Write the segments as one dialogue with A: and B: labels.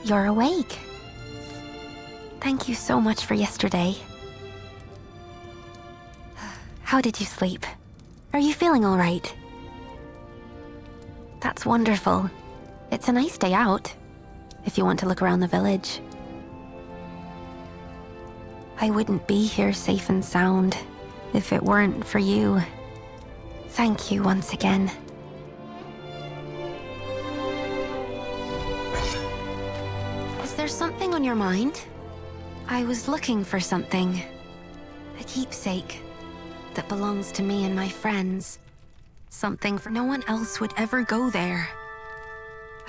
A: you're awake. Thank you so much for yesterday. How did you sleep? Are you feeling all right? That's wonderful. It's a nice day out, if you want to look around the village. I wouldn't be here safe and sound if it weren't for you. Thank you once again. Is there something on your mind? I was looking for something. A keepsake that belongs to me and my friends. Something for no one else would ever go there.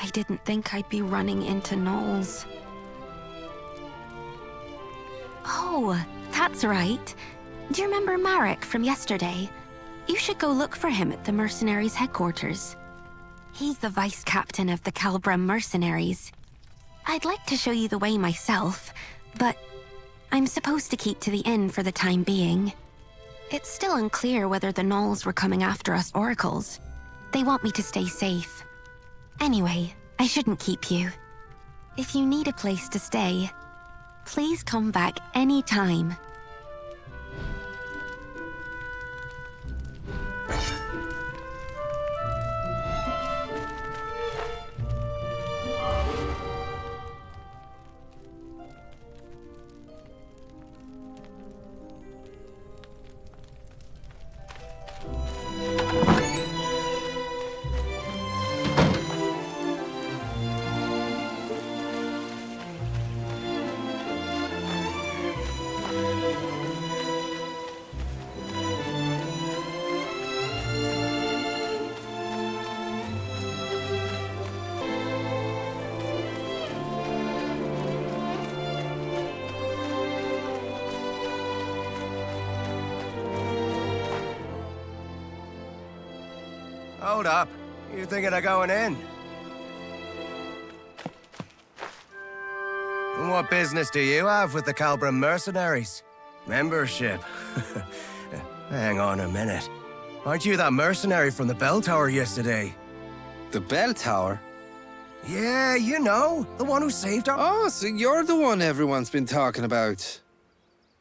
A: I didn't think I'd be running into gnolls. Oh, that's right. Do you remember Marek from yesterday? You should go look for him at the Mercenaries' headquarters. He's the vice captain of the Calbram Mercenaries. I'd like to show you the way myself, but I'm supposed to keep to the inn for the time being. It's still unclear whether the gnolls were coming after us oracles. They want me to stay safe. Anyway, I shouldn't keep you. If you need a place to stay, please come back any time.
B: Hold up. You thinking of going in? And what business do you have with the Calbram Mercenaries? Membership? Hang on a minute. Aren't you that mercenary from the bell tower yesterday?
C: The bell tower?
B: Yeah, you know. The one who saved our...
C: Oh, so you're the one everyone's been talking about.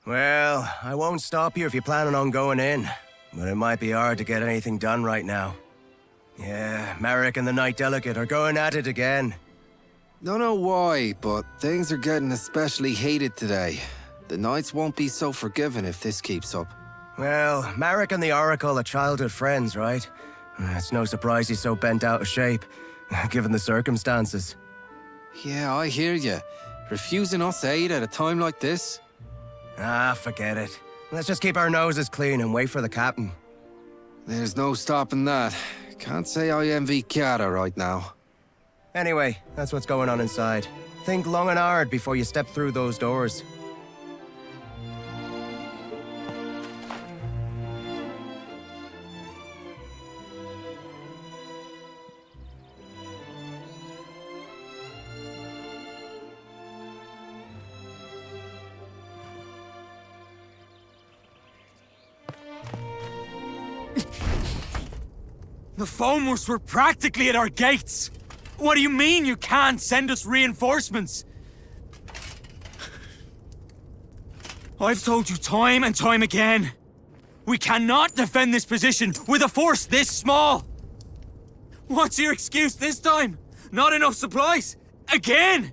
B: Well, I won't stop you if you're planning on going in. But it might be hard to get anything done right now. Yeah, Marek and the Knight Delegate are going at it again.
C: Don't know why, but things are getting especially heated today. The Knights won't be so forgiving if this keeps up.
B: Well, Marek and the Oracle are childhood friends, right? It's no surprise he's so bent out of shape, given the circumstances.
C: Yeah, I hear you. Refusing us aid at a time like this?
B: Ah, forget it. Let's just keep our noses clean and wait for the captain.
C: There's no stopping that. Can't say I envy Chiara right now.
B: Anyway, that's what's going on inside. Think long and hard before you step through those doors.
D: The Foamers were practically at our gates! What do you mean you can't send us reinforcements? I've told you time and time again. We cannot defend this position with a force this small! What's your excuse this time? Not enough supplies? Again?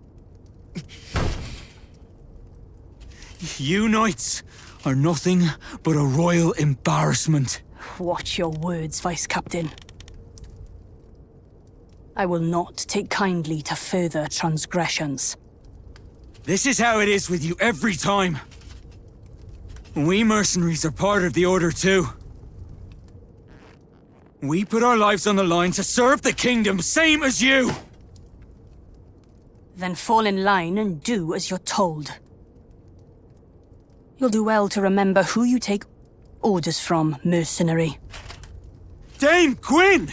D: You knights are nothing but a royal embarrassment.
E: Watch your words, Vice Captain. I will not take kindly to further transgressions.
D: This is how it is with you every time. We mercenaries are part of the Order too. We put our lives on the line to serve the kingdom, same as you!
E: Then fall in line and do as you're told. You'll do well to remember who you take orders from, mercenary.
D: Dame Gwyn!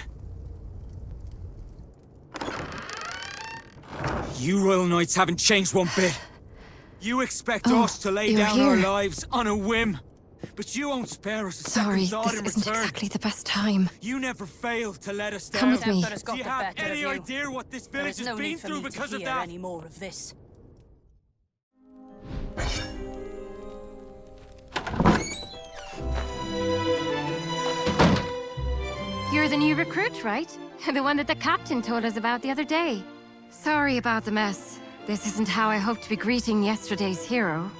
D: You Royal Knights haven't changed one bit. You expect us to lay down our lives on a whim? but you won't spare us a
A: Sorry,
D: second thought
A: this
D: in
A: isn't
D: return.
A: exactly the best time.
D: You never fail to let us down.
A: Come with me.
E: Temper's got
D: Do you
E: the
D: have
E: better
D: any
E: of you.
D: idea what this
E: There
D: village
E: is
D: has
E: no
D: been
E: need for
D: through
E: me
D: because
E: to
D: of
E: hear
D: that?
E: any more of this.
A: You're the new recruit, right? The one that the captain told us about the other day. Sorry about the mess. This isn't how I hoped to be greeting yesterday's hero.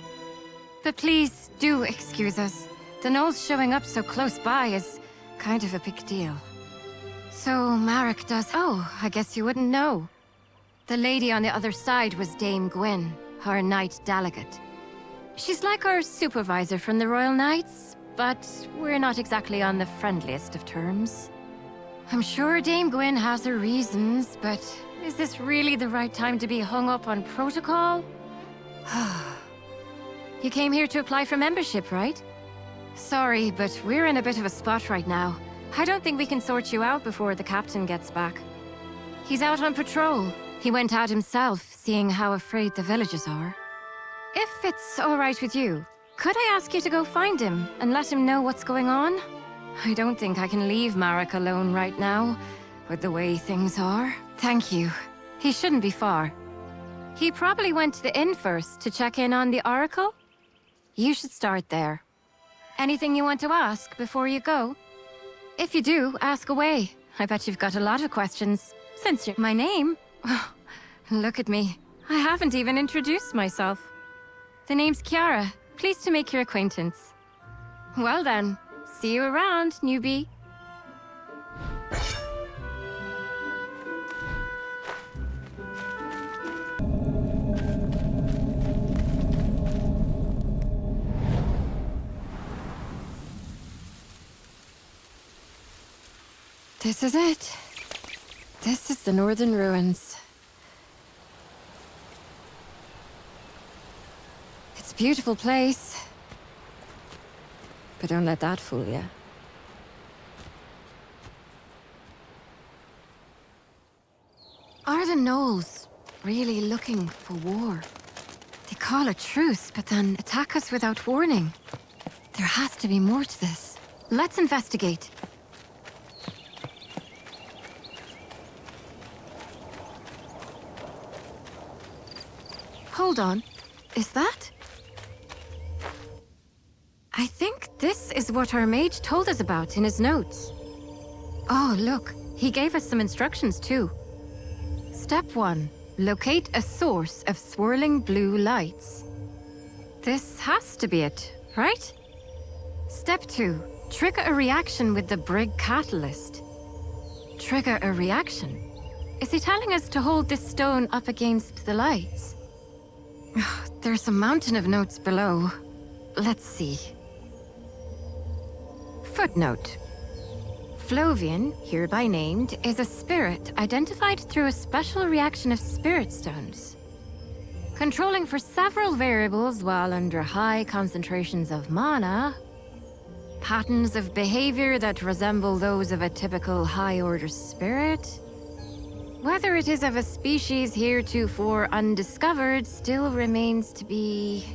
A: But please, do excuse us. The gnolls showing up so close by is kind of a big deal. So, Marek does... Oh, I guess you wouldn't know. The lady on the other side was Dame Gwyn, our knight delegate. She's like our supervisor from the Royal Knights, but we're not exactly on the friendliest of terms. I'm sure Dame Gwyn has her reasons, but is this really the right time to be hung up on protocol? You came here to apply for membership, right? Sorry, but we're in a bit of a spot right now. I don't think we can sort you out before the captain gets back. He's out on patrol. He went out himself, seeing how afraid the villagers are. If it's all right with you, could I ask you to go find him and let him know what's going on? I don't think I can leave Marek alone right now, with the way things are. Thank you. He shouldn't be far. He probably went to the inn first to check in on the Oracle. You should start there. Anything you want to ask before you go? If you do, ask away. I bet you've got a lot of questions. Since you're my name... Look at me. I haven't even introduced myself. The name's Kiara. Pleased to make your acquaintance. Well then, see you around, newbie. This is it. This is the Northern Ruins. It's a beautiful place. But don't let that fool you. Are the gnolls really looking for war? They call a truce, but then attack us without warning. There has to be more to this. Let's investigate. Hold on. Is that? I think this is what our mage told us about in his notes. Oh, look. He gave us some instructions, too. Step 1. Locate a source of swirling blue lights. This has to be it, right? Step 2. Trigger a reaction with the Brig catalyst. Trigger a reaction? Is he telling us to hold this stone up against the lights? There's a mountain of notes below. Let's see. Footnote. Flovian, hereby named, is a spirit identified through a special reaction of spirit stones. Controlling for several variables while under high concentrations of mana. Patterns of behavior that resemble those of a typical high-order spirit. Whether it is of a species heretofore undiscovered still remains to be...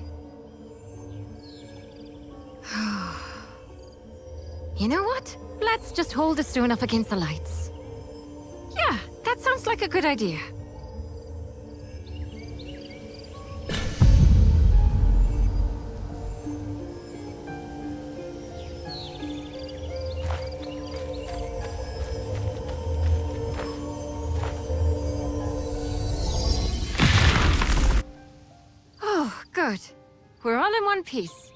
A: You know what? Let's just hold the stone up against the lights. Yeah, that sounds like a good idea. Good. We're all in one piece.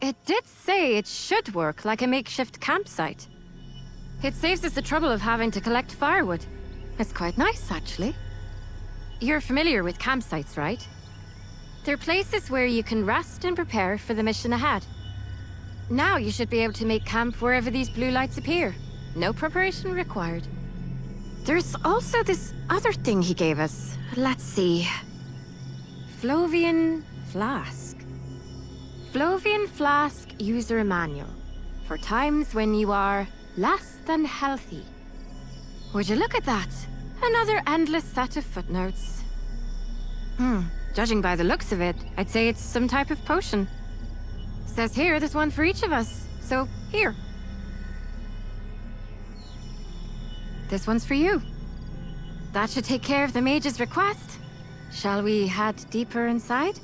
A: It did say it should work like a makeshift campsite. It saves us the trouble of having to collect firewood. It's quite nice, actually. You're familiar with campsites, right? They're places where you can rest and prepare for the mission ahead. Now you should be able to make camp wherever these blue lights appear. No preparation required. There's also this other thing he gave us. Let's see. Flovian Flask. Flovian Flask User Manual. For times when you are less than healthy. Would you look at that? Another endless set of footnotes. Judging by the looks of it, I'd say it's some type of potion.
F: Says here there's one for each of us. So, here. This one's for you. That should take care of the mage's request. Shall we head deeper inside?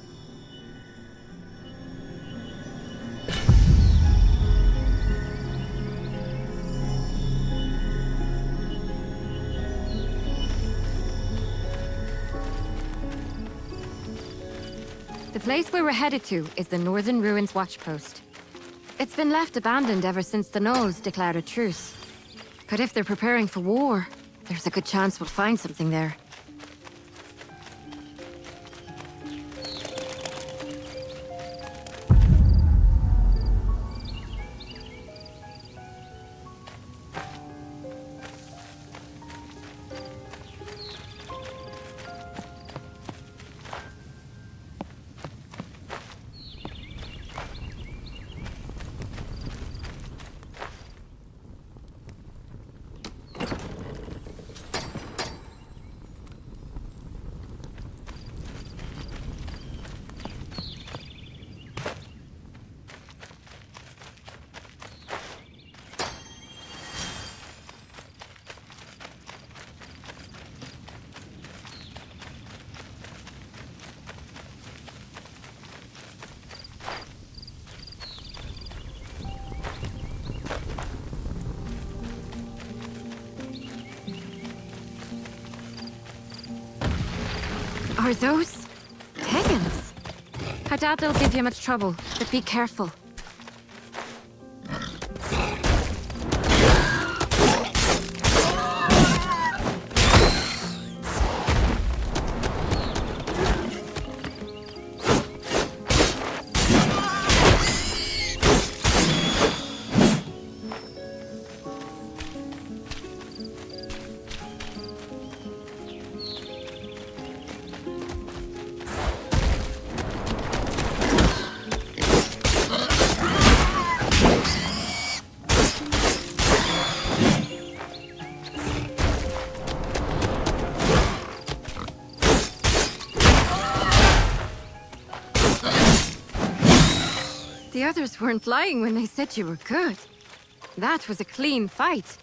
F: The place we were headed to is the Northern Ruins Watchpost. It's been left abandoned ever since the Gnolls declared a truce. But if they're preparing for war, there's a good chance we'll find something there. Are those Tegans? I doubt they'll give you much trouble, but be careful. The others weren't lying when they said you were good. That was a clean fight.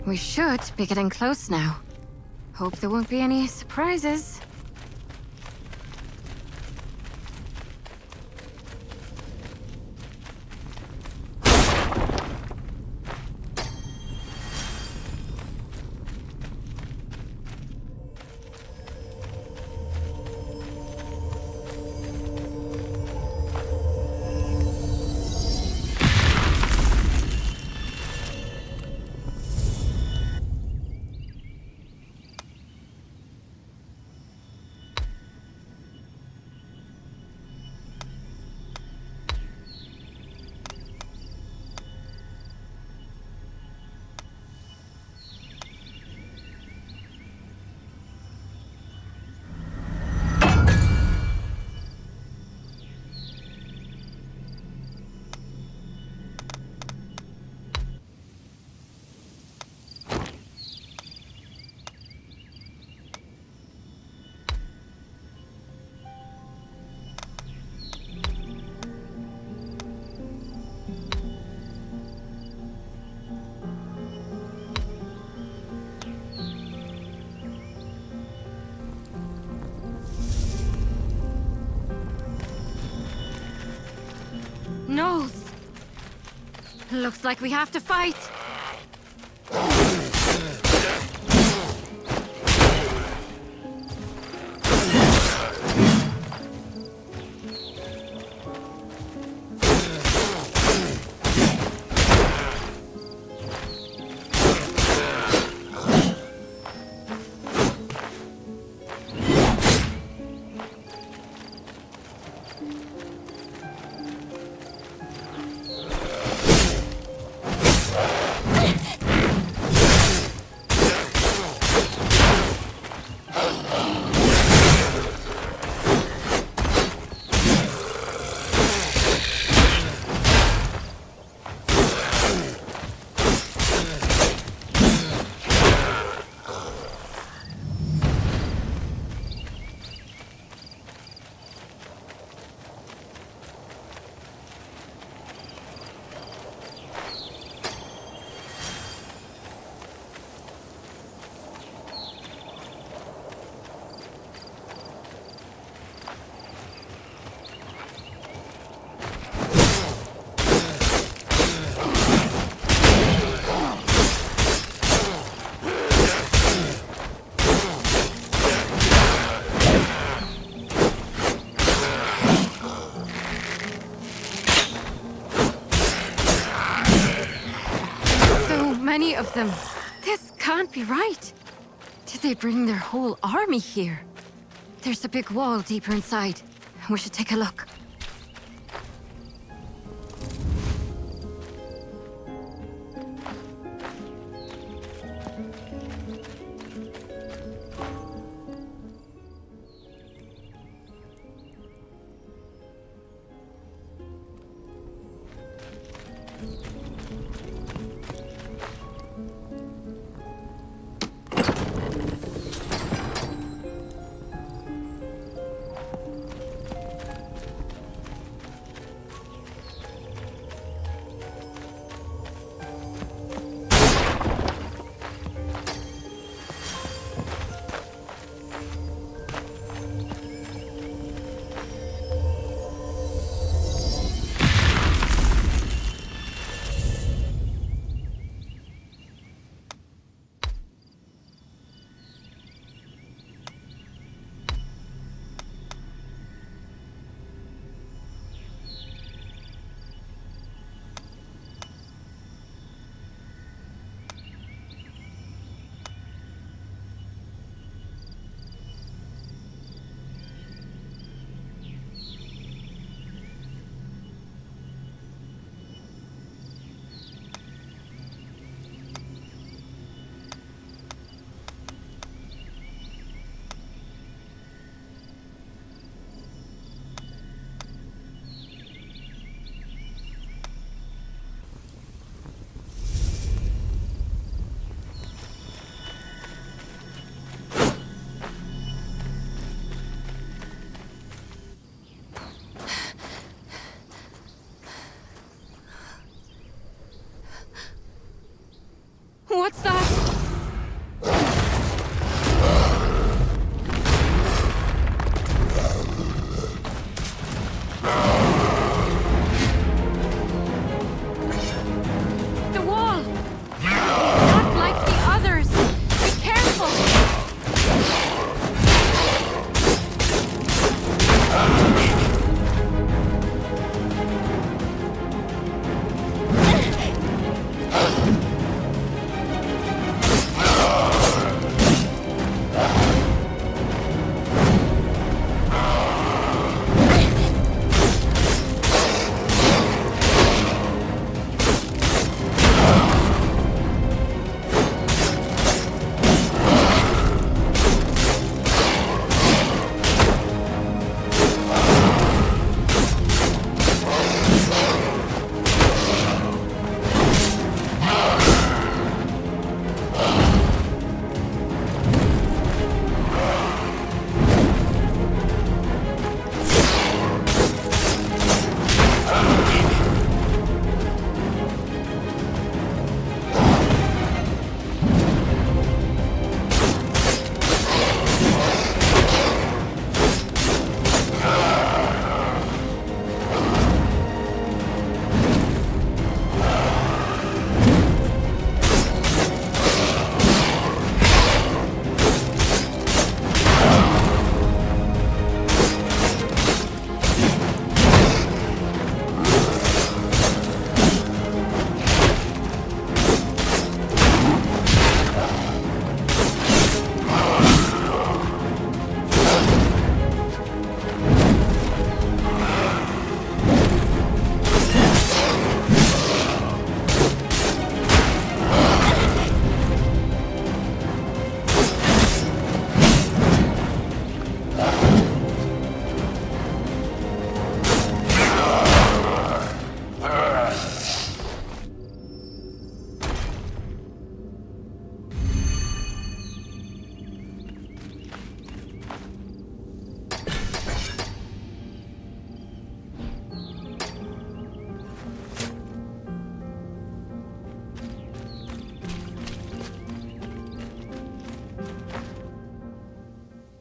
F: We should be getting close now. Hope there won't be any surprises. Looks like we have to fight. Many of them. This can't be right. Did they bring their whole army here? There's a big wall deeper inside. We should take a look. What's that? The wall! Not like the others! Be careful!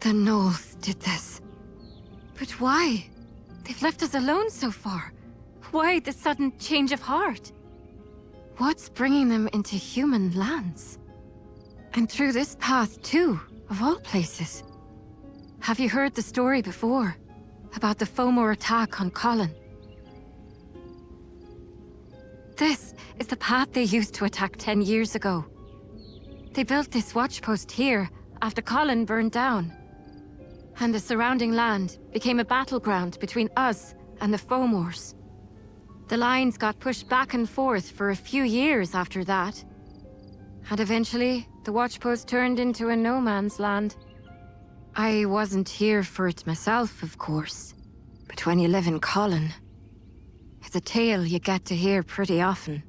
F: The Knolls did this. But why? They've left us alone so far. Why the sudden change of heart? What's bringing them into human lands? And through this path too, of all places. Have you heard the story before? About the Fomor attack on Colhen? This is the path they used to attack 10 years ago. They built this watchpost here after Colhen burned down. And the surrounding land became a battleground between us and the Fomors. The lines got pushed back and forth for a few years after that. And eventually, the watchpost turned into a no-man's land. I wasn't here for it myself, of course. But when you live in Colhen, it's a tale you get to hear pretty often.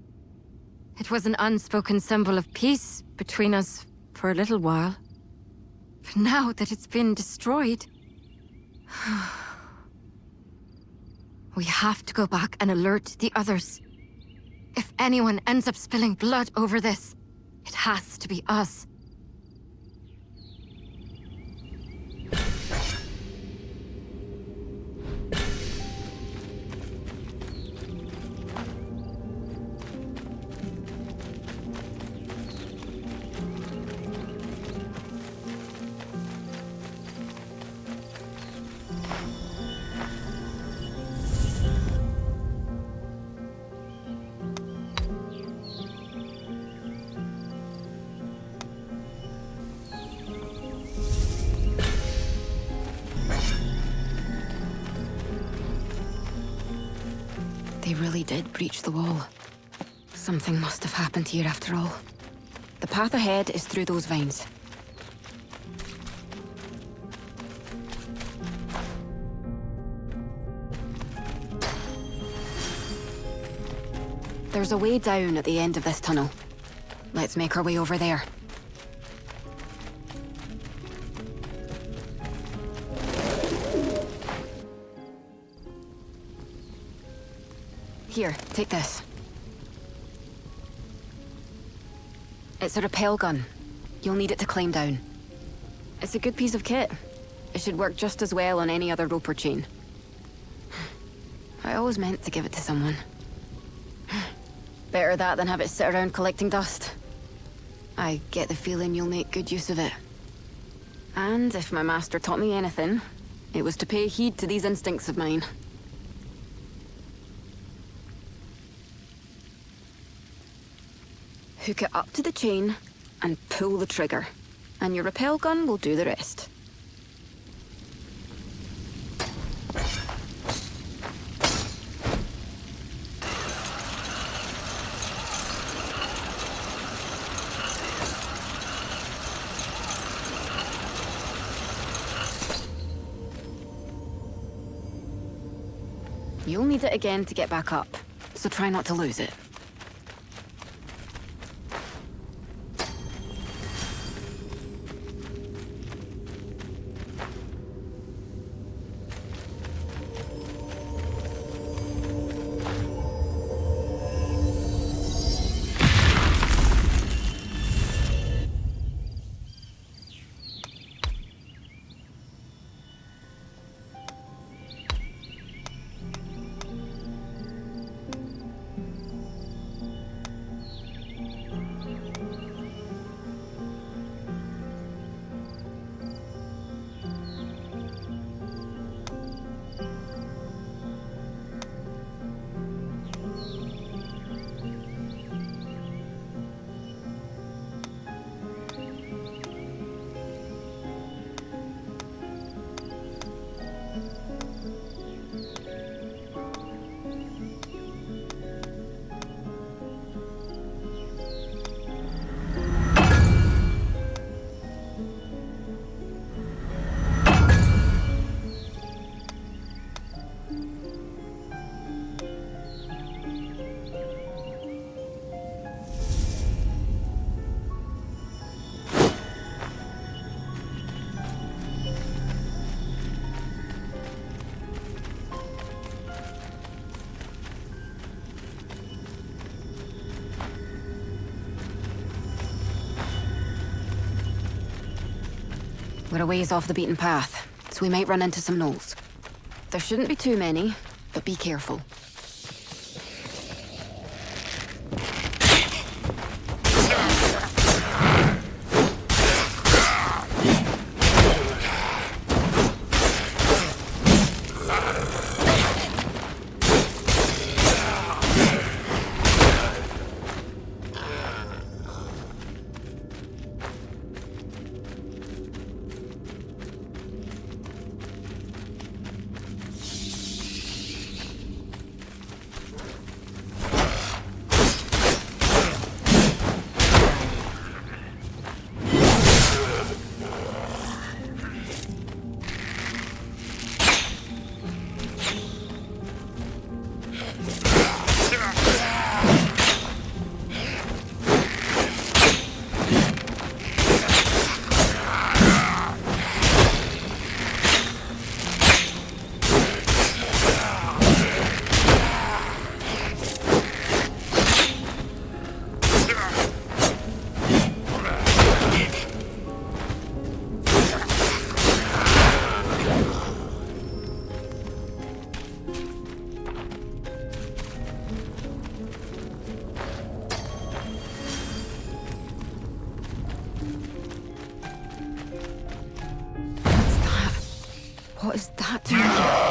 F: It was an unspoken symbol of peace between us for a little while. But now that it's been destroyed... we have to go back and alert the others. If anyone ends up spilling blood over this, it has to be us. They really did breach the wall. Something must have happened here after all. The path ahead is through those vines. There's a way down at the end of this tunnel. Let's make our way over there. Here, take this. It's a rappel gun. You'll need it to climb down. It's a good piece of kit. It should work just as well on any other rope or chain. I always meant to give it to someone. Better that than have it sit around collecting dust. I get the feeling you'll make good use of it. And if my master taught me anything, it was to pay heed to these instincts of mine. Hook it up to the chain and pull the trigger, and your rappel gun will do the rest. You'll need it again to get back up, so try not to lose it. We're a ways off the beaten path, so we might run into some gnolls. There shouldn't be too many, but be careful. What is that doing?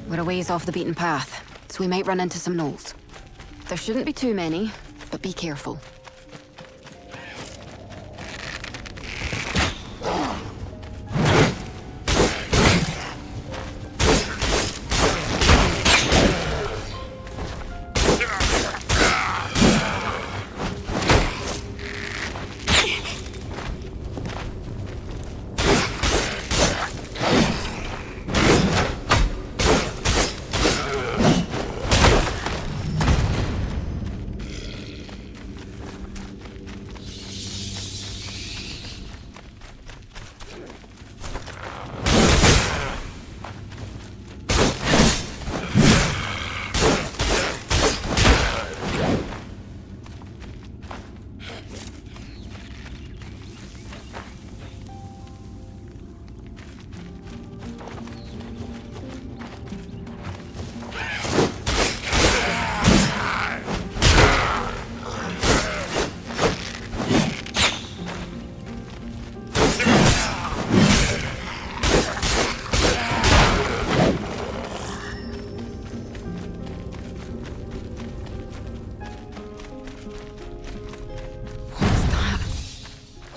F: We're a ways off the beaten path, so we might run into some gnolls. There shouldn't be too many, but be careful.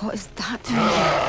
F: What is that doing?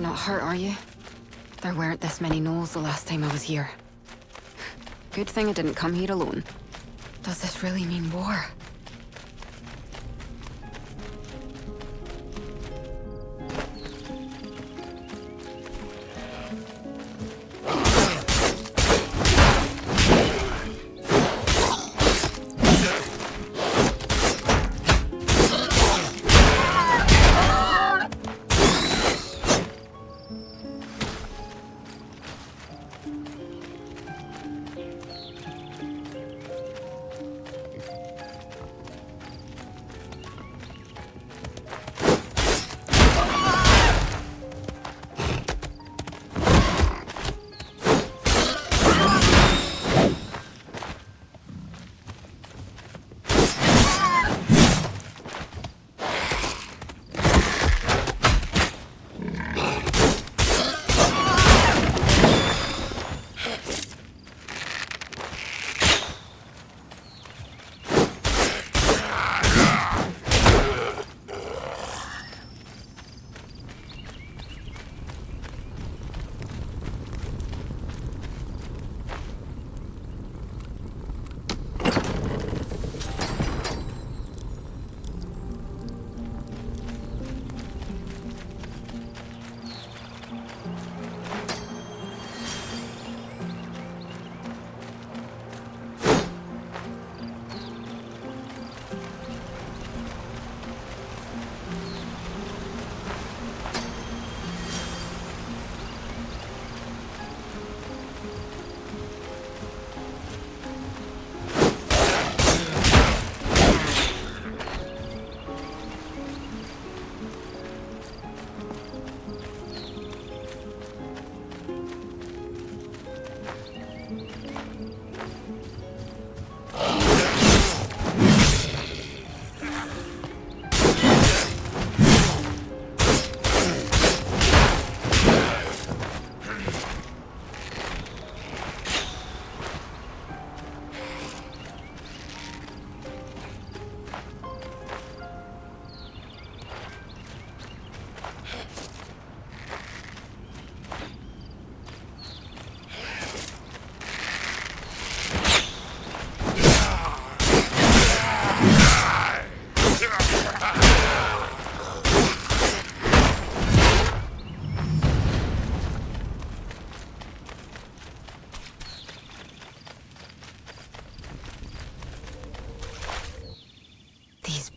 F: You're not hurt, are you? There weren't this many gnolls the last time I was here. Good thing I didn't come here alone. Does this really mean war?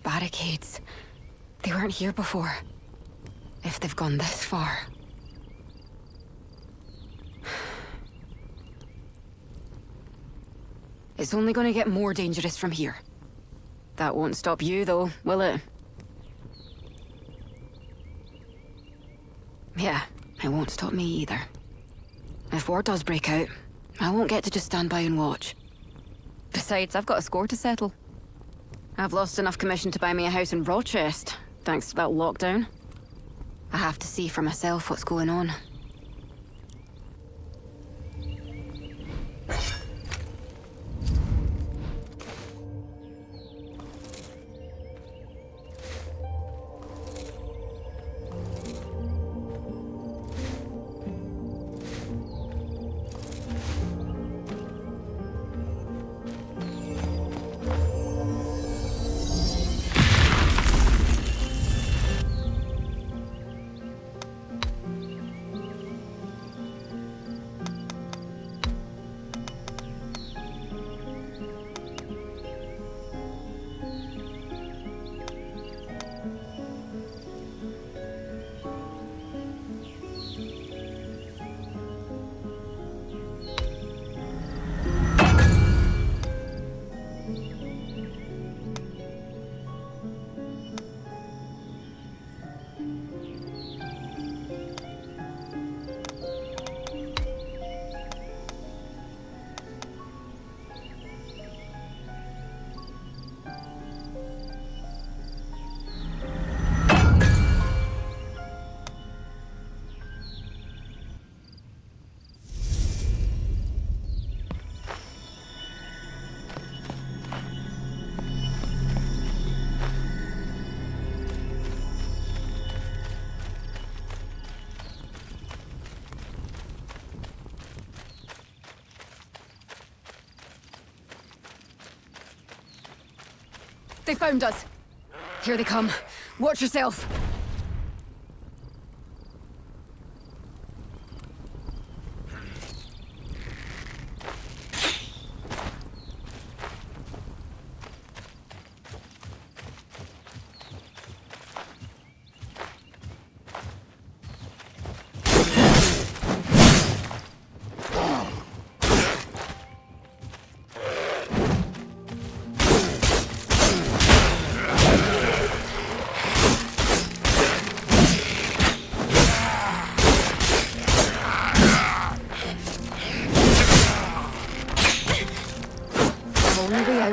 F: Barricades. They weren't here before. If they've gone this far. It's only gonna get more dangerous from here. That won't stop you, though, will it? Yeah, it won't stop me either. If war does break out, I won't get to just stand by and watch. Besides, I've got a score to settle. I've lost enough commission to buy me a house in Rochester, thanks to that lockdown. I have to see for myself what's going on. They found us. Here they come. Watch yourself.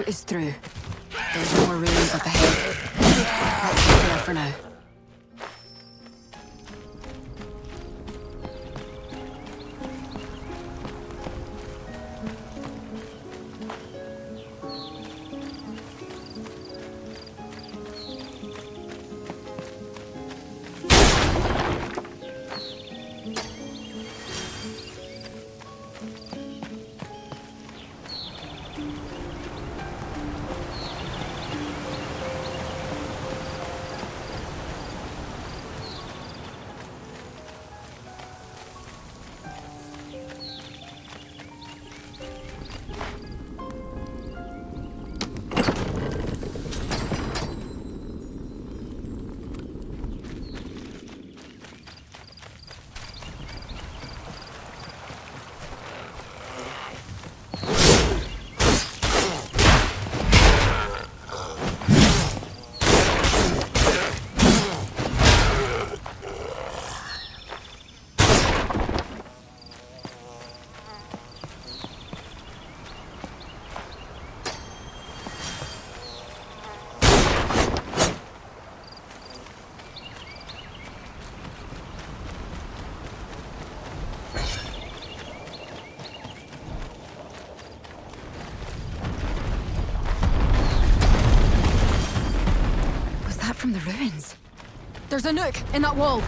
E: Is through. There's more ruins up ahead. Let's get there for now.
F: From the ruins. There's a nook in that wall.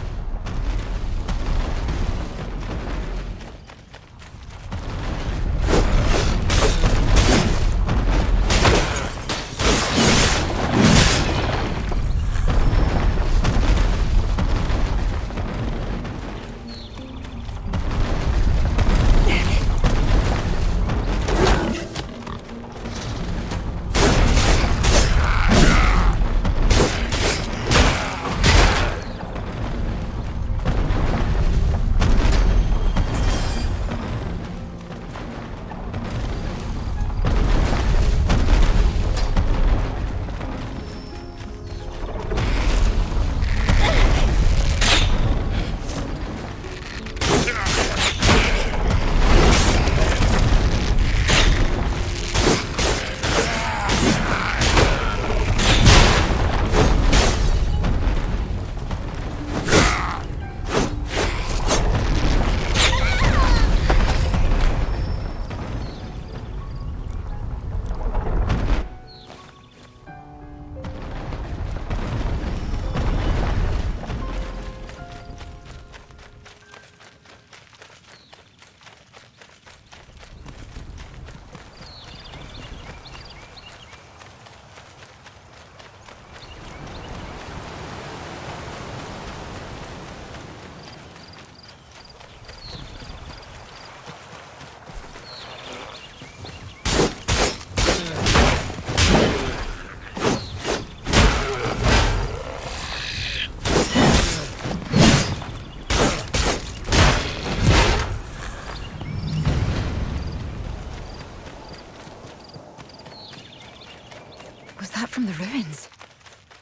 F: From the ruins.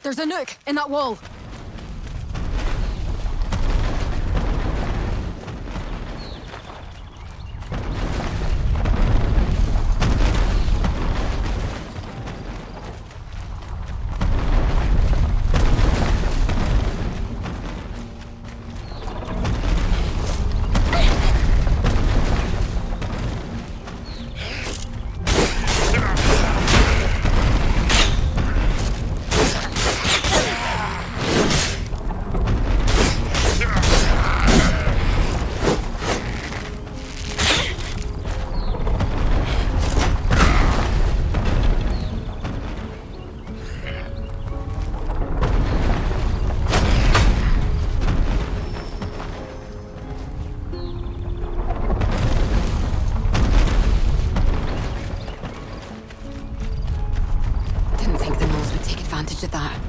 F: There's a nook in that wall.
E: advantage of that.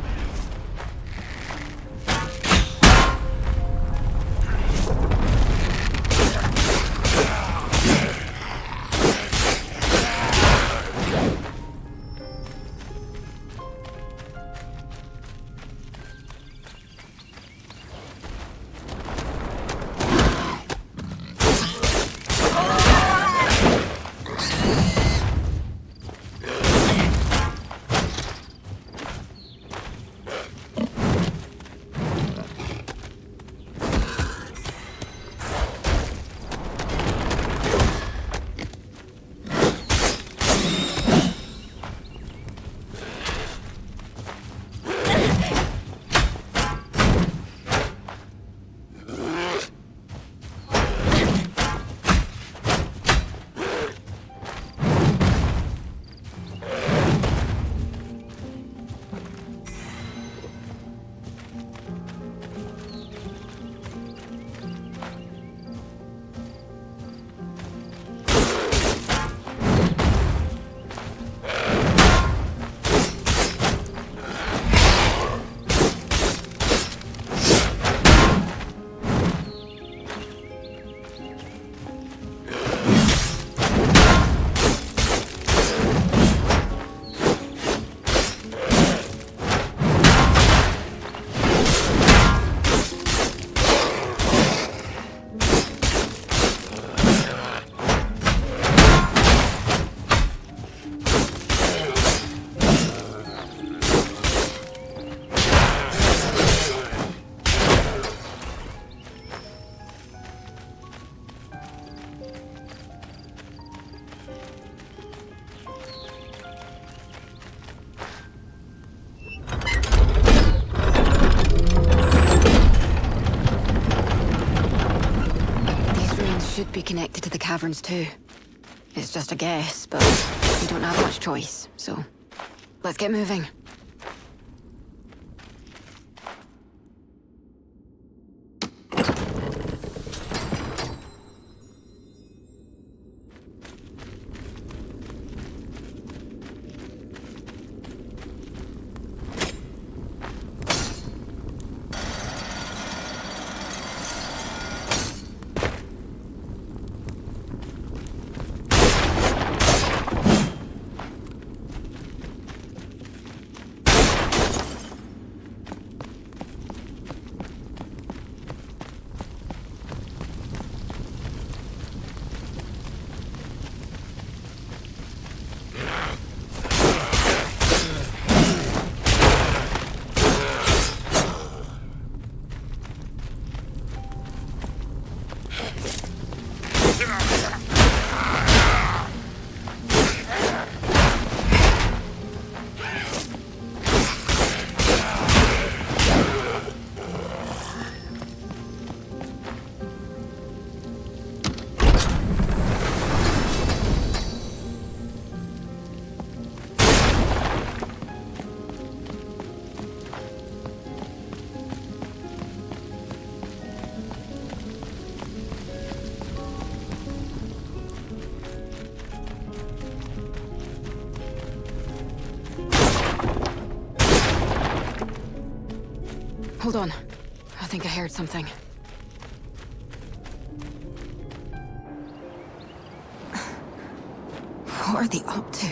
E: Should be connected to the caverns too. It's just a guess, but we don't have much choice, so let's get moving. Hold on. I think I heard something. What are they up to?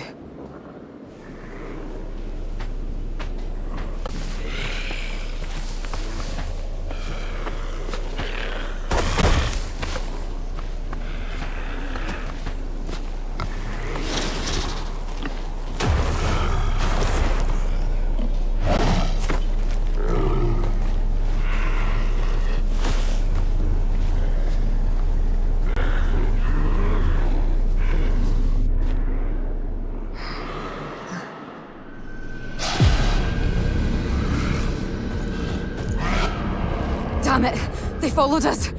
E: Damn it! They followed us!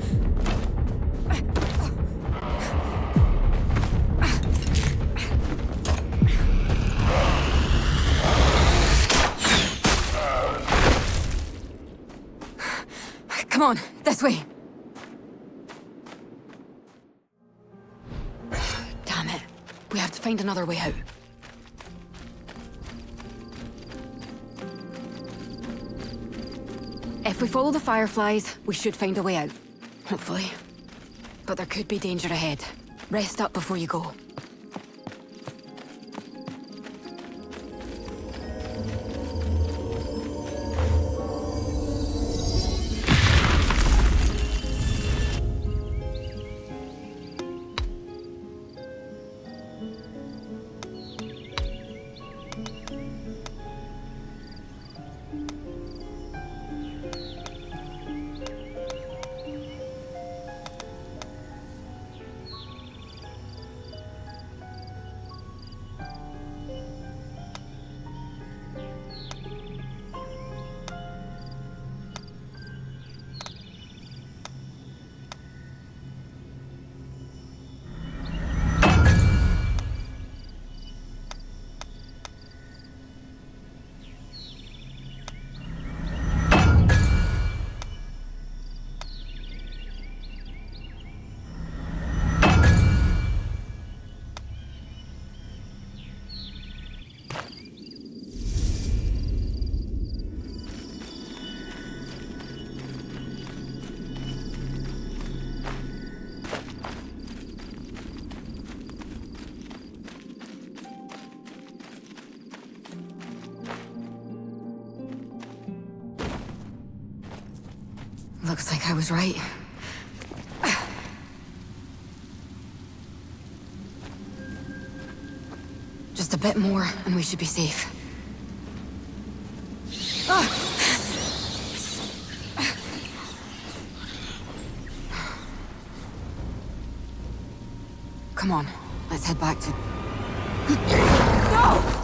E: Come on, this way! Damn it. We have to find another way out. If we follow the fireflies, we should find a way out. Hopefully. But there could be danger ahead. Rest up before you go. Looks like I was right. Just a bit more, and we should be safe. Come on, let's head back to... No!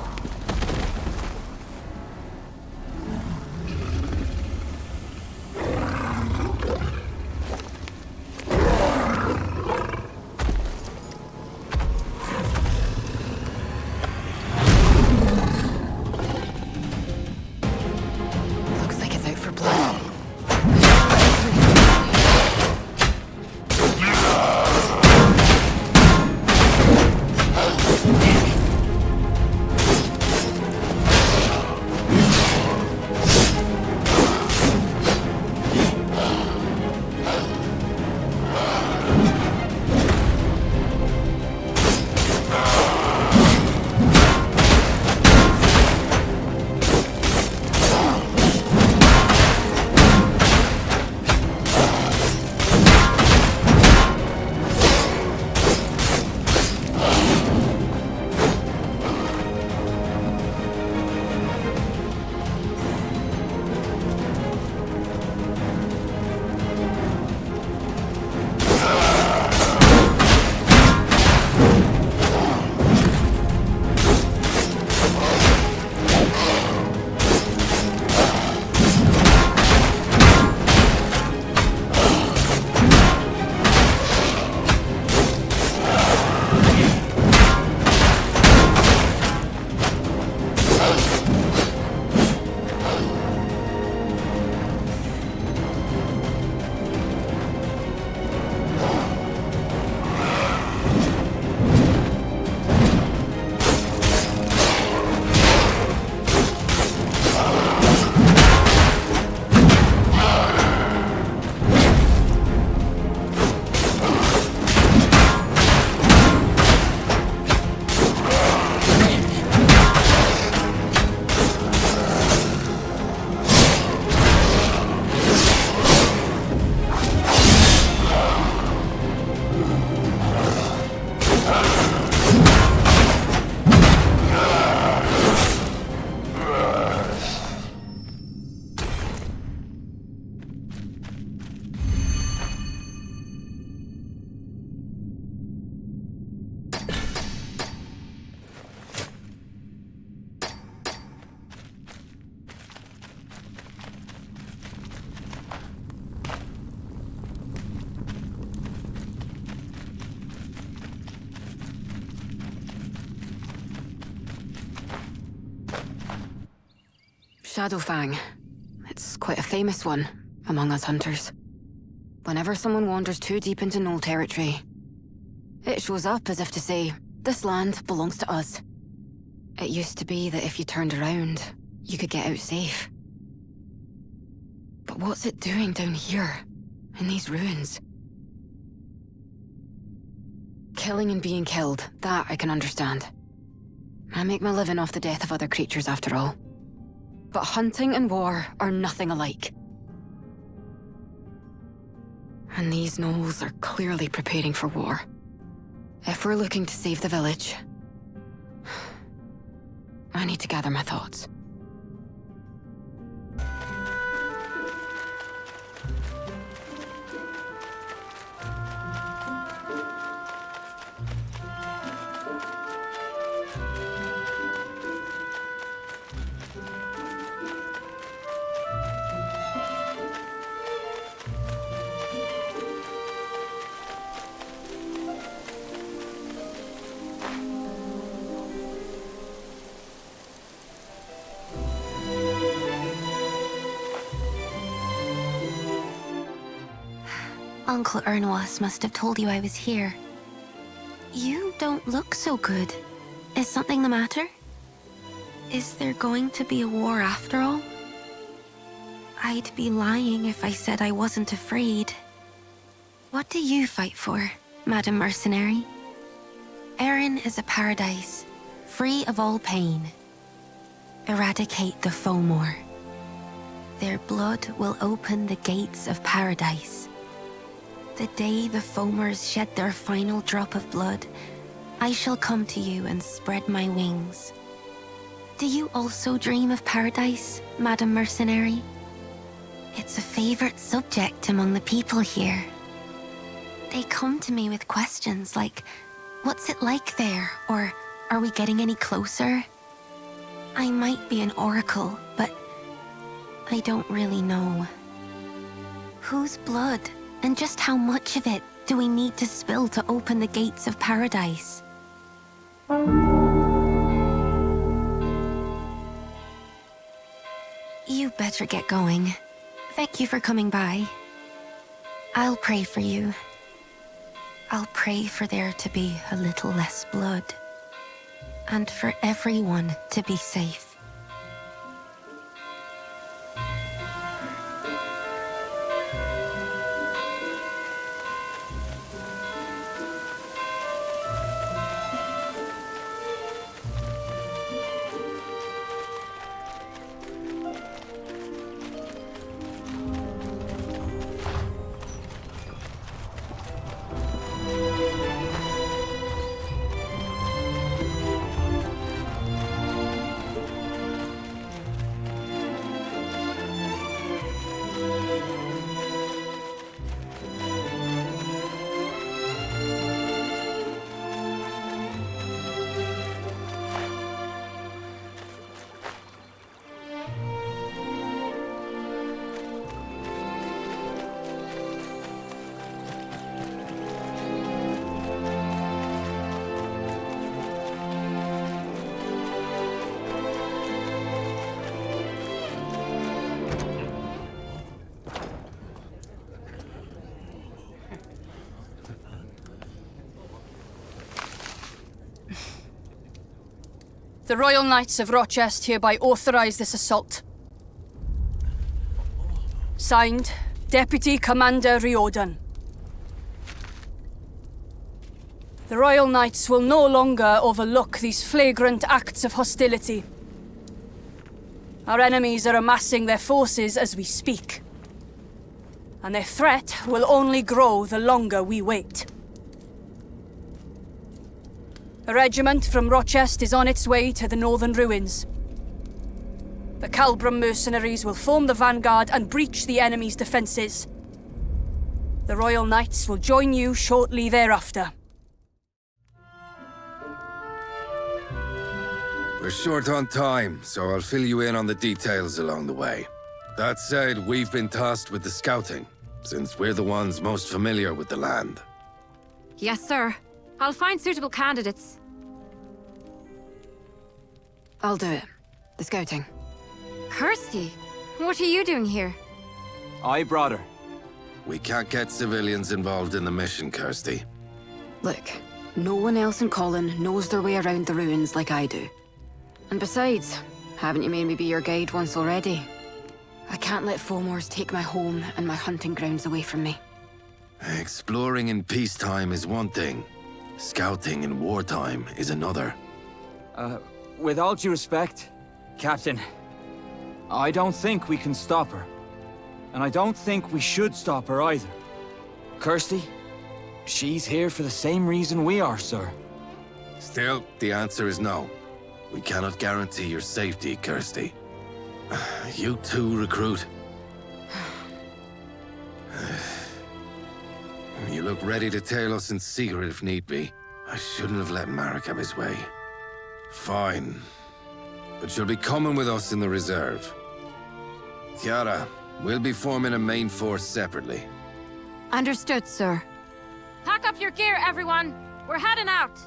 E: Shadowfang. It's quite a famous one among us hunters. Whenever someone wanders too deep into Knoll territory, it shows up as if to say, this land belongs to us. It used to be that if you turned around, you could get out safe. But But what's it doing down here, in these ruins? Killing and being killed, that I can understand. I make my living off the death of other creatures after all. But hunting and war are nothing alike. And these gnolls are clearly preparing for war. If we're looking to save the village, I need to gather my thoughts.
A: Uncle Ernwas must have told you I was here. You don't look so good. Is something the matter? Is there going to be a war after all? I'd be lying if I said I wasn't afraid. What do you fight for, Madam Mercenary? Erin is a paradise, free of all pain. Eradicate the Fomor. Their blood will open the gates of paradise. The day the Fomers shed their final drop of blood, I shall come to you and spread my wings. Do you also dream of paradise, Madam Mercenary? It's a favorite subject among the people here. They come to me with questions like, what's it like there? Or, are we getting any closer? I might be an oracle, but I don't really know. Whose blood? And just how much of it do we need to spill to open the gates of paradise? You better get going. Thank you for coming by. I'll pray for you. I'll pray for there to be a little less blood. And for everyone to be safe.
G: The Royal Knights of Rochester hereby authorize this assault. Signed, Deputy Commander Riordan. The Royal Knights will no longer overlook these flagrant acts of hostility. Our enemies are amassing their forces as we speak. And their threat will only grow the longer we wait. A regiment from Rochester is on its way to the northern ruins. The Calbram mercenaries will form the vanguard and breach the enemy's defenses. The Royal Knights will join you shortly thereafter.
C: We're short on time, so I'll fill you in on the details along the way. That said, we've been tasked with the scouting, since we're the ones most familiar with the land.
F: Yes, sir. I'll find suitable candidates.
E: I'll do it. The scouting.
F: Kirstie, what are you doing here?
D: I brought her.
C: We can't get civilians involved in the mission, Kirstie.
E: Look, no one else in Colhen knows their way around the ruins like I do. And besides, haven't you made me be your guide once already? I can't let Fomors take my home and my hunting grounds away from me.
C: Exploring in peacetime is one thing. Scouting in wartime is another.
D: With all due respect, Captain, I don't think we can stop her. And I don't think we should stop her either. Kirstie, she's here for the same reason we are, sir.
C: Still, the answer is no. We cannot guarantee your safety, Kirstie. You too, recruit. You look ready to tail us in secret if need be. I shouldn't have let Marek have his way. Fine. But you'll be coming with us in the reserve. Kiara, we'll be forming a main force separately.
F: Understood, sir. Pack up your gear, everyone. We're heading out.